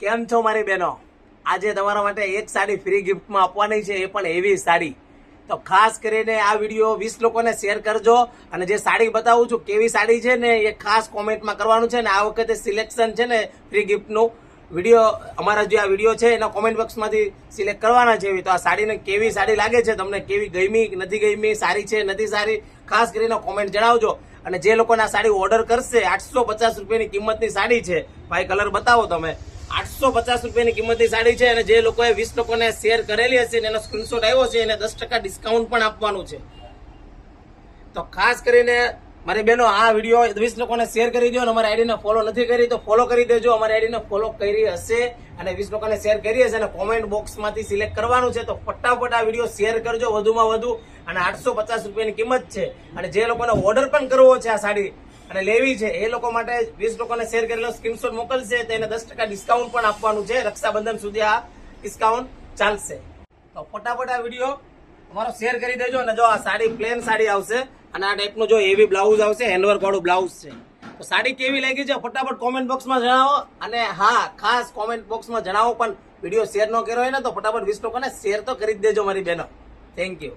કેમ છો મારી બહેનો? આજે તમારા માટે એક સાડી ફ્રી ગિફ્ટમાં આપવાની છે, એ પણ એવી સાડી. તો ખાસ કરીને આ વિડીયો 20 લોકોને શેર કરજો. અને જે સાડી બતાવું છું કેવી સાડી છે ને એ ખાસ કોમેન્ટમાં કરવાનું છે. ને આ વખતે સિલેક્શન છે ને ફ્રી ગિફ્ટનું વિડીયો, અમારા જે આ વિડીયો છે એના કોમેન્ટ બોક્સમાંથી સિલેક્ટ કરવાના છે. તો આ સાડીને કેવી સાડી લાગે છે, તમને કેવી ગમી નથી ગમી, સારી છે નથી સારી, ખાસ કરીને કોમેન્ટ જણાવજો. અને જે લોકોને આ સાડી ઓર્ડર કરશે, 850 રૂપિયાની કિંમતની સાડી છે. ભાઈ કલર બતાવો તમે. 850 રૂપિયાની કિંમતની સાડી છે. અને જે લોકોએ 20 લોકોને શેર કરેલી હશે ને એનો સ્ક્રીનશોટ આવ્યો છે એને 10% ડિસ્કાઉન્ટ પણ આપવાનું છે. તો ખાસ કરીને મારી બહેનો આ વિડીયો 20 લોકોને શેર કરી દો. અને અમારી આઈડીને ફોલો નથી કરી તો ફોલો કરી દેજો. અમારી આઈડીને ફોલો કરી હશે અને 20 લોકોને શેર કરી હશે અને કોમેન્ટ બોક્સમાંથી સિલેક્ટ કરવાનું છે. તો ફટાફટ આ વિડીયો શેર કરજો વધુમાં વધુ. અને 850 રૂપિયાની કિંમત છે. અને જે લોકોને ઓર્ડર પણ કરવો છે આ સાડી અને લેવી છે એ લોકો માટે 20 લોકોને શેર કરેલો સ્ક્રીનશોટ મોકલશે તો એને 10% ડિસ્કાઉન્ટ પણ આપવાનું છે. રક્ષાબંધન સુધી આ ડિસ્કાઉન્ટ ચાલશે. તો ફટાફટ આ વિડીયો તમારો શેર કરી દેજો. અને જો આ સાડી પ્લેન સાડી આવશે અને આ ટાઈપનું જો હેવી બ્લાઉઝ આવશે, હેન્ડવર્ક વાળું બ્લાઉઝ છે. તો સાડી કેવી લાગી છે ફટાફટ કોમેન્ટ બોક્સમાં જણાવો. અને હા, ખાસ કોમેન્ટ બોક્સમાં જણાવો, પણ વિડીયો શેર ન કર્યો હોય ને તો ફટાફટ 20 લોકોને શેર તો કરી જ દેજો મારી બહેનો. Thank you.